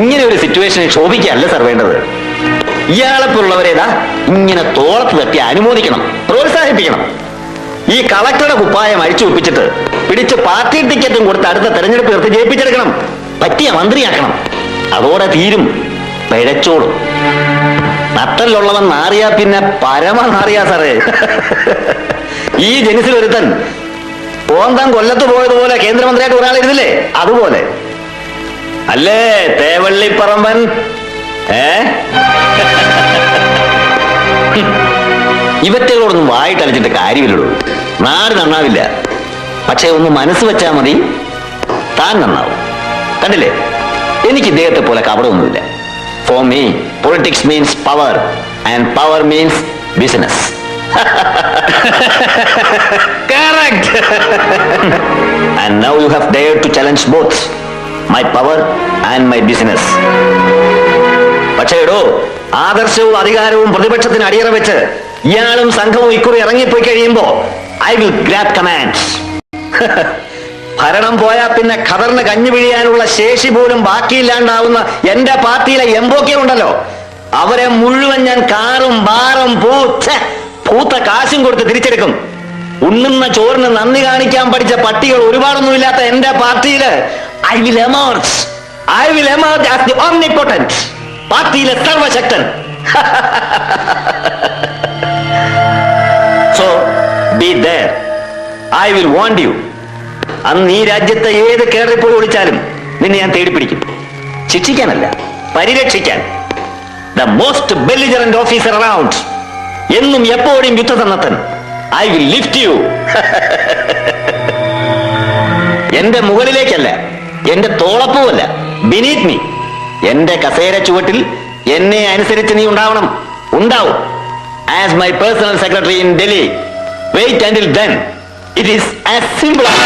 ഇങ്ങനെ ഒരു സിറ്റുവേഷനിൽ ശോഭിക്കല്ല സാർ വേണ്ടത്. ഇയാളെപ്പോലുള്ളവരേതാ ഇങ്ങനെ തോളത്ത് തട്ടി അനുമോദിക്കണം, പ്രോത്സാഹിപ്പിക്കണം. ഈ കളക്ടറുടെ കുപ്പായം അഴിച്ചു ഒപ്പിച്ചിട്ട് പിടിച്ച് പാർട്ടി ടിക്കറ്റും കൊടുത്ത് അടുത്ത തെരഞ്ഞെടുപ്പ് നിർത്തി ജയിപ്പിച്ചെടുക്കണം. പറ്റിയ മന്ത്രിയാക്കണം. അതോടെ തീരും പിഴച്ചോളും. നട്ടലുള്ളവൻ നാറിയാ പിന്നെ പരമ നാറിയാ സാറേ. ഈ ജനിസിൽ ഒരുത്തൻ ഓന്താൻ കൊല്ലത്ത് പോയതുപോലെ കേന്ദ്രമന്ത്രിയായിട്ട് ഒരാളിരുന്നില്ലേ, അതുപോലെ അല്ലേ തേവള്ളിപ്പറമ്പൻ? ഇവറ്റകളോടൊന്നും വായിട്ടലച്ചിട്ട് കാര്യമില്ലല്ലോ. നാട് നന്നാവില്ല. പക്ഷെ ഒന്ന് മനസ്സ് വെച്ചാൽ മതി, താൻ നന്നാവും. കണ്ടില്ലേ, എനിക്ക് ഇദ്ദേഹത്തെ പോലെ കപടമൊന്നുമില്ല. For me politics means power and power means business. Correct. And now you have dared to challenge both my power and my business. പക്ഷേ എടോ, ആദർശവും അധികാരവും പ്രതിപക്ഷത്തിന് അടിയറ വെച്ച് ഇയാളും സംഘവും ഇക്കുറി ഇറങ്ങിപ്പോയി കഴിയുമ്പോ ഐ വിൽ ഗ്രാബ് കമാൻഡ്സ്. ഭരണം പോയാ പിന്നെ ഖദറിന് കഞ്ഞു പിഴിയാനുള്ള ശേഷി പോലും ബാക്കിയില്ലാണ്ടാവുന്ന എന്റെ പാർട്ടിയിലെ എംബോക്കെ ഉണ്ടല്ലോ, അവരെ മുഴുവൻ ഞാൻ കാറും ബാറും പൂത്ത കാശും കൊടുത്ത് തിരിച്ചെടുക്കും. ഉണ്ണുന്ന ചോറിന് നന്ദി കാണിക്കാൻ പഠിച്ച പട്ടികൾ ഒരുപാടൊന്നുമില്ലാത്ത എന്റെ പാർട്ടിയില് I will emerge as the omnipotent, പാർട്ടിയിലെ സർവശക്തൻ. So be there. I will want you. അന്ന് ഈ രാജ്യത്തെ ഏത് കേറിപ്പോയി ഒളിച്ചാലും നിന്നെ ഞാൻ തേടിപ്പിടിക്കും. ശിക്ഷിക്കാനല്ല, പരിരക്ഷിക്കാൻ. The most belligerent officer around, എന്നും എപ്പോഴും യുദ്ധസന്നദ്ധൻ. I will lift you. എന്റെ മുകളിലേക്കല്ല, എന്റെ തോളപ്പുമല്ല, ബിനീത് മീ. എന്റെ കസേര ചുവട്ടിൽ എന്നെ അനുസരിച്ച് നീ ഉണ്ടാവണം, ഉണ്ടാവും. As my personal secretary in Delhi. Wait until then. It is as simple as